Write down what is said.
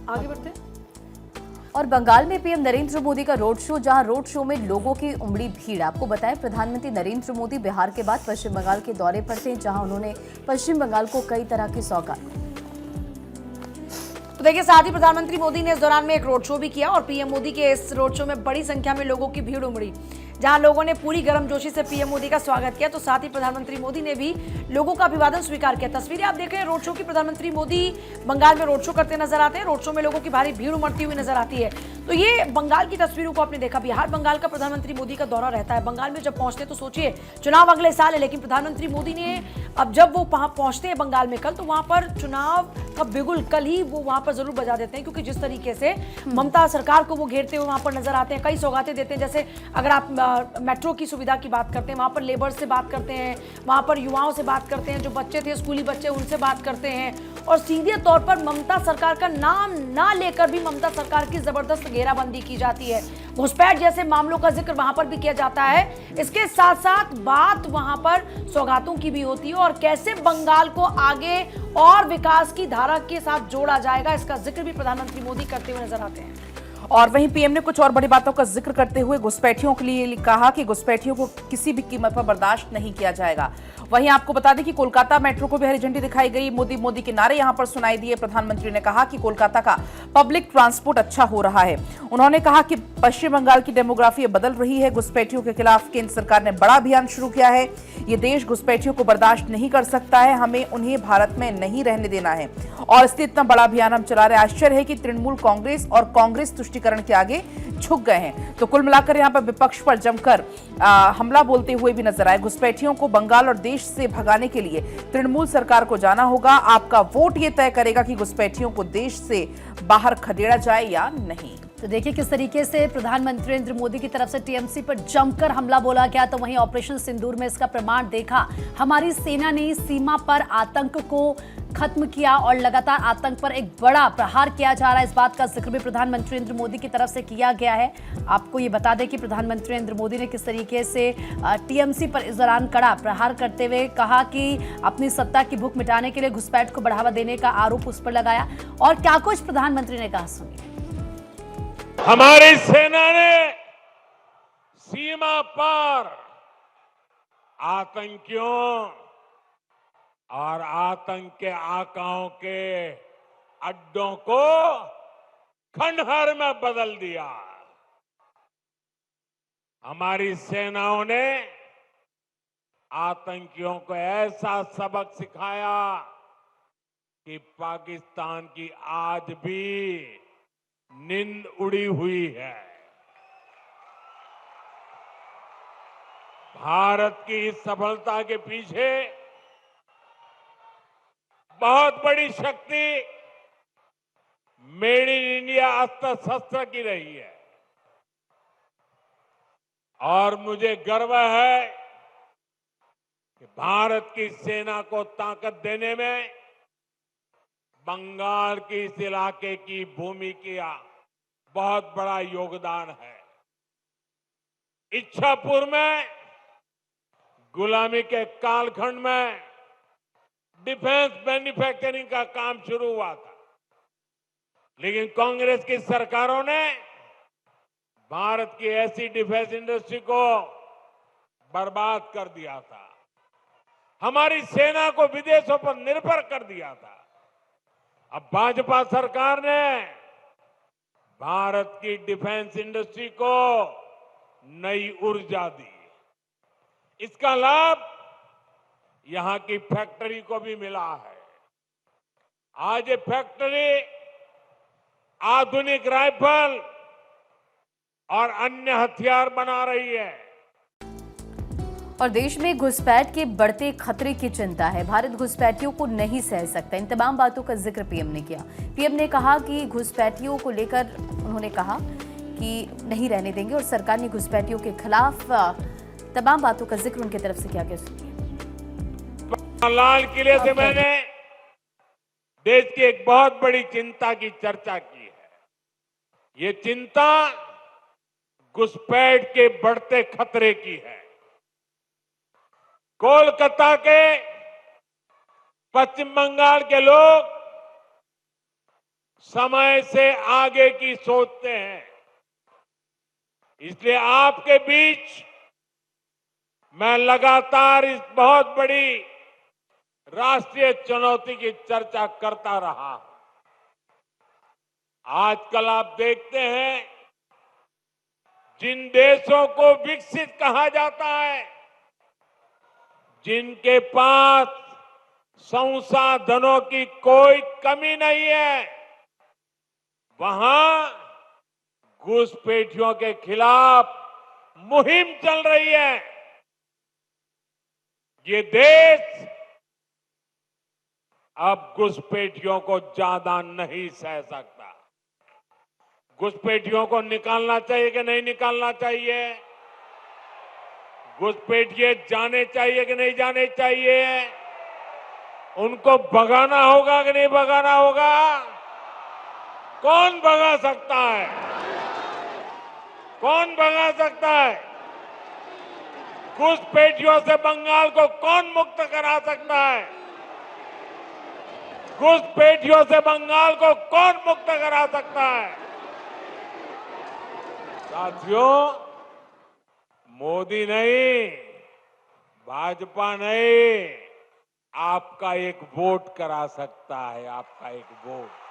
आगे बढ़ते हैं। और बंगाल में पीएम नरेंद्र मोदी का रोड शो, जहां रोड शो में लोगों की उमड़ी भीड़। आपको बताएं, प्रधानमंत्री नरेंद्र मोदी बिहार के बाद पश्चिम बंगाल के दौरे पर थे, जहां उन्होंने पश्चिम बंगाल को कई तरह की सौगात। तो देखिए, साथ ही प्रधानमंत्री मोदी ने इस दौरान में एक रोड शो भी किया और पीएम मोदी के इस रोड शो में बड़ी संख्या में लोगों की भीड़ उमड़ी, जहां लोगों ने पूरी गर्मजोशी से पीएम मोदी का स्वागत किया। तो साथ ही प्रधानमंत्री मोदी ने भी लोगों का अभिवादन स्वीकार किया। तस्वीरें आप देख रहे हैं रोड शो की। प्रधानमंत्री मोदी बंगाल में रोड शो करते नजर आते हैं। रोड शो में लोगों की भारी भीड़ उमड़ती हुई नजर आती है। तो ये बंगाल की तस्वीरों को आपने देखा। बिहार बंगाल का प्रधानमंत्री मोदी का दौरा रहता है। बंगाल में जब पहुंचते हैं तो सोचिए, चुनाव अगले साल है, लेकिन प्रधानमंत्री मोदी ने अब जब वो वहां पहुंचते हैं बंगाल में कल, तो वहां पर चुनाव का बिगुल कल ही वो वहां पर जरूर बजा देते हैं, क्योंकि जिस तरीके से ममता सरकार को वो घेरते हुए वहां पर नजर आते हैं, कई सौगातें देते हैं। जैसे अगर आप मेट्रो की सुविधा की बात करते हैं, वहां पर लेबर से बात करते हैं, वहां पर युवाओं से बात करते हैं, जो बच्चे थे स्कूली बच्चे उनसे बात करते हैं, और सीधे तौर पर ममता सरकार का नाम ना लेकर भी ममता सरकार की जबरदस्त घेराबंदी की जाती है। घुसपैठ जैसे मामलों का जिक्र वहां पर भी किया जाता है। इसके साथ साथ बात वहां पर सौगातों की भी होती है और कैसे बंगाल को आगे और विकास की धारा के साथ जोड़ा जाएगा, इसका जिक्र भी प्रधानमंत्री मोदी करते हुए नजर आते हैं। और वहीं पीएम ने कुछ और बड़ी बातों का जिक्र करते हुए घुसपैठियों के लिए कहा कि घुसपैठियों को किसी भी कीमत पर बर्दाश्त नहीं किया जाएगा। वहीं आपको बता दें कि कोलकाता मेट्रो को भी हरी झंडी दिखाई गई। मोदी मोदी के नारे यहां पर सुनाई दिए। प्रधानमंत्री ने कहा कि कोलकाता का पब्लिक ट्रांसपोर्ट अच्छा हो रहा है। उन्होंने कहा कि पश्चिम बंगाल की डेमोग्राफी बदल रही है। घुसपैठियों के खिलाफ केंद्र सरकार ने बड़ा अभियान शुरू किया है। ये देश घुसपैठियों को बर्दाश्त नहीं कर सकता है। हमें उन्हें भारत में नहीं रहने देना है, और इसलिए इतना बड़ा अभियान हम चला रहे हैं। आश्चर्य है कि तृणमूल कांग्रेस और कांग्रेस तुष्टीकरण के आगे झुक गए हैं। तो कुल मिलाकर यहां पर विपक्ष पर जमकर हमला बोलते हुए भी नजर आए। घुसपैठियों को बंगाल और देश से भगाने के लिए तृणमूल सरकार को जाना होगा। आपका वोट ये तय करेगा कि घुसपैठियों को देश से बाहर खदेड़ा जाए या नहीं। तो देखिए किस तरीके से प्रधानमंत्री नरेंद्र मोदी की तरफ से टीएमसी पर जमकर हमला बोला गया, तो वहीं ऑपरेशन सिंदूर में इसका प्रमाण देखा। हमारी सेना ने सीमा पर आतंक को खत्म किया और लगातार आतंक पर एक बड़ा प्रहार किया जा रहा है। इस बात का जिक्र भी प्रधानमंत्री नरेंद्र मोदी की तरफ से किया गया है। आपको ये बता दें कि प्रधानमंत्री नरेंद्र मोदी ने किस तरीके से टीएमसी पर इस दौरान कड़ा प्रहार करते हुए कहा कि अपनी सत्ता की भूख मिटाने के लिए घुसपैठ को बढ़ावा देने का आरोप उस पर लगाया। और क्या कुछ प्रधानमंत्री ने कहा, सुनिए। हमारी सेना ने सीमा पार आतंकियों और आतंक के आकाओं के अड्डों को खंडहर में बदल दिया। हमारी सेनाओं ने आतंकियों को ऐसा सबक सिखाया कि पाकिस्तान की आज भी नींद उड़ी हुई है। भारत की इस सफलता के पीछे बहुत बड़ी शक्ति मेड इन इंडिया अस्त्र शस्त्र की रही है, और मुझे गर्व है कि भारत की सेना को ताकत देने में बंगाल के इस इलाके की भूमि का बहुत बड़ा योगदान है। इच्छापुर में गुलामी के कालखंड में डिफेंस मैन्युफैक्चरिंग का काम शुरू हुआ था, लेकिन कांग्रेस की सरकारों ने भारत की ऐसी डिफेंस इंडस्ट्री को बर्बाद कर दिया था, हमारी सेना को विदेशों पर निर्भर कर दिया था। अब भाजपा सरकार ने भारत की डिफेंस इंडस्ट्री को नई ऊर्जा दी। इसका लाभ यहां की फैक्ट्री को भी मिला है। आज ये फैक्ट्री आधुनिक राइफल और अन्य हथियार बना रही है। और देश में घुसपैठ के बढ़ते खतरे की चिंता है। भारत घुसपैठियों को नहीं सह सकता। इन तमाम बातों का जिक्र पीएम ने किया। पीएम ने कहा कि घुसपैठियों को लेकर उन्होंने कहा कि नहीं रहने देंगे, और सरकार ने घुसपैठियों के खिलाफ तमाम बातों का जिक्र उनकी तरफ से किया गया। लाल किले से मैंने देश की एक बहुत बड़ी चिंता की चर्चा की है। ये चिंता घुसपैठ के बढ़ते खतरे की है। कोलकाता के पश्चिम बंगाल के लोग समय से आगे की सोचते हैं। इसलिए आपके बीच मैं लगातार इस बहुत बड़ी राष्ट्रीय चुनौती की चर्चा करता रहा। आजकल आप देखते हैं, जिन देशों को विकसित कहा जाता है, जिनके पास संसाधनों की कोई कमी नहीं है, वहां घुसपैठियों के खिलाफ मुहिम चल रही है। ये देश अब घुसपैठियों को ज्यादा नहीं सह सकता। घुसपैठियों को निकालना चाहिए कि नहीं निकालना चाहिए? घुसपैठिए जाने चाहिए कि नहीं जाने चाहिए? उनको भगाना होगा कि नहीं भगाना होगा? कौन भगा सकता है? कौन भगा सकता है? घुसपैठियों से बंगाल को कौन मुक्त करा सकता है? घुसपैठियों से बंगाल को कौन मुक्त करा सकता है? साथियों, मोदी नहीं, भाजपा नहीं, आपका एक वोट करा सकता है। आपका एक वोट।